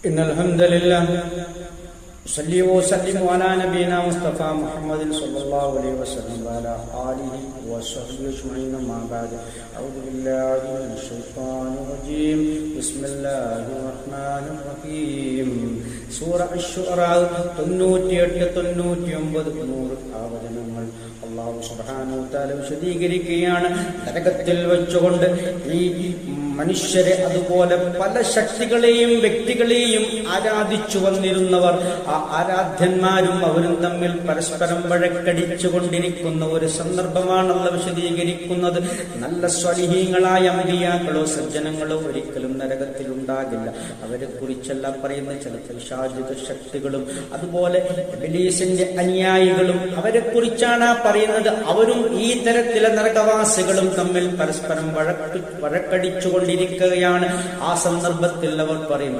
إن الحمد لله صلي وسلم على نبينا مصطفى محمد صلى الله عليه وسلم وعلى آله وصحبه أجمعين ما بعد أعوذ بالله من الشيطان الرجيم بسم الله الرحمن الرحيم സൂറ അശ്ശുഅറാ 98 99 ആവചനങ്ങൾ അല്ലാഹു സുബ്ഹാനഹു വ തആല വിശദീകരിക്കുകയാണ്. നരകത്തിൽ വെച്ചുകൊണ്ട് ഈ മനുഷ്യരെ അതുപോലെ പല ശക്തികളെയും വ്യക്തികളെയും ആരാധിച്ചു വന്നിരുന്നവർ, ആ ആരാധ്യന്മാരും അവരും തമ്മിൽ പരസ്പരം വഴക്കടിച്ചു കൊണ്ടിരിക്കുന്ന ഒരു സന്ദർഭമാണല്ലോ വിശദീകരിക്കുന്നത്. നല്ല സ്വലിഹീങ്ങളായ അമ്പിയാക്കളോ സജ്ജനങ്ങളോ ഒരിക്കലും നരകത്തിൽ ഉണ്ടാകില്ല. അവരെ കുറിച്ചല്ല പറയുന്ന ചില പിശാചിക ശക്തികളും അതുപോലെ ഇബ്ലീസിന്റെ അനുയായികളും അവരെ കുറിച്ചാണ് പറയുന്നത്. അവരും ഈ തരത്തിലെ നരകവാസികളും തമ്മിൽ പരസ്പരം വഴക്കടിച്ചു കൊണ്ടിരിക്കുകയാണ്. ആ സന്ദർഭത്തിൽ അവർ പറയും,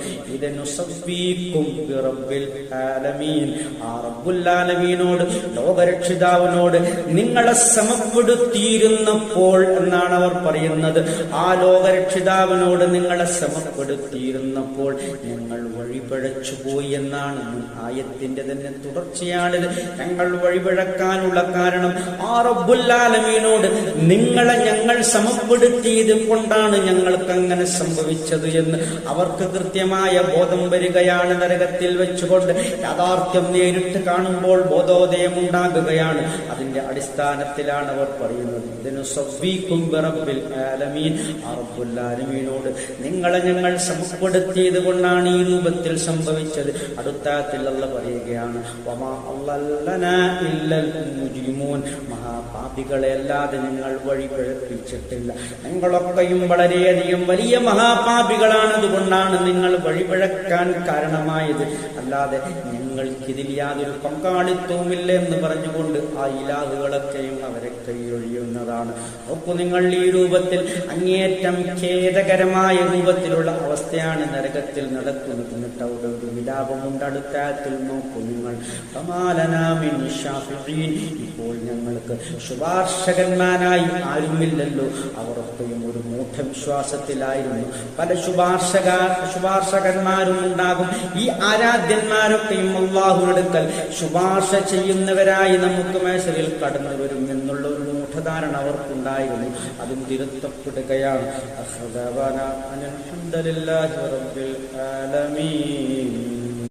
ആ റബ്ബുൽ ആലമീനോട്, ലോകരക്ഷിതാവിനോട് നിങ്ങളെ സമപ്പെടുത്തിയിരുന്നപ്പോൾ എന്നാണ് അവർ പറയുന്നത്. ആ ലോകരക്ഷിതാവിനോട് നിങ്ങളെ സമപ്പെടുത്തിയിരുന്നപ്പോൾ ഞങ്ങൾ വഴിപിഴച്ചു പോയി എന്നാണ്. ആയത്തിന്റെ തന്നെ തുടർച്ചയാണിത്. ഞങ്ങൾ വഴിപിഴക്കാനുള്ള കാരണം ആ റബ്ബുൽ ആലമീനോട് നിങ്ങളെ ഞങ്ങൾ സമപ്പെടുത്തിയത് കൊണ്ടാണ് ഞങ്ങൾക്ക് അങ്ങനെ സംഭവിച്ചത് എന്ന് അവർക്ക് കൃത്യമായ ബോധം വരികയാണ്. നരകത്തിൽ വെച്ചുകൊണ്ട് യാഥാർത്ഥ്യം നേരിട്ട് കാണുമ്പോൾ ബോധോദയം ഉണ്ടാകുകയാണ്. അതിന്റെ അടിസ്ഥാനത്തിലാണ് അവർ പറയുന്നത്, ഇതിന് സവ്വീക്കും ബിറബ്ബിൽ ആലമീൻ, ആ റബ്ബുൽ ആലമീനോട് നിങ്ങളെ ഞങ്ങൾ സമപ്പെടുത്തിയത് കൊണ്ടാണ് ഈ രൂപത്തിൽ സംഭവിച്ചത്. അടുത്താത്തിൽ അല്ലാഹു പറയുകയാണ്, വമാ അല്ലലനാ ഇല്ലൽ മുജ്രിമൂൻ, മഹാപാപികളെ അല്ലാതെ നിങ്ങൾ വഴി പിഴപ്പിച്ചിട്ടില്ല. നിങ്ങളൊക്കെയും വളരെയധികം വലിയ മഹാപാപികളാണ്, അതുകൊണ്ടാണ് നിങ്ങൾ വഴിപിഴക്കാൻ കാരണമായത്. അല്ലാതെ ഞങ്ങൾക്കിതിൽ യാതൊരു പങ്കാളിത്തവുമില്ല എന്ന് പറഞ്ഞുകൊണ്ട് ആ ഇലാഹുകളൊക്കെയും അവരെ കൈയൊഴിയുന്നതാണ്. നോക്കൂ, നിങ്ങൾ ഈ രൂപത്തിൽ അങ്ങേയറ്റം ഖേദകരമായ രൂപത്തിലുള്ള അവസ്ഥയാണ് നരകത്തിൽ നടക്കുന്നത്. എന്നിട്ട് അവിടെ ഒരു വിലാപമുണ്ട്. അടുത്താത്തിൽ നോക്കൂ നിങ്ങൾ, ഇപ്പോൾ ഞങ്ങൾക്ക് ശുപാർശകന്മാരായി ആരുമില്ലല്ലോ. അവരൊക്കെയും ഒരു മൂഢവിശ്വാസത്തിലായിരുന്നു. പല ശുപാർശകന്മാരും ഉണ്ടാകും. ഈ ആരാധ്യന്മാരൊക്കെയും അല്ലാഹുവിനടുക്കൽ ശുപാർശ ചെയ്യുന്നവരായി നമുക്ക് മേശയിൽ കടന്നു വരും എന്നുള്ള ഒരു മൂഢധാരണ അവർക്കുണ്ടായിരുന്നു. അതും തിരുത്തപ്പെടുകയാണ്. അൽഹംദുലില്ലാഹി റബ്ബിൽ ആലമീൻ.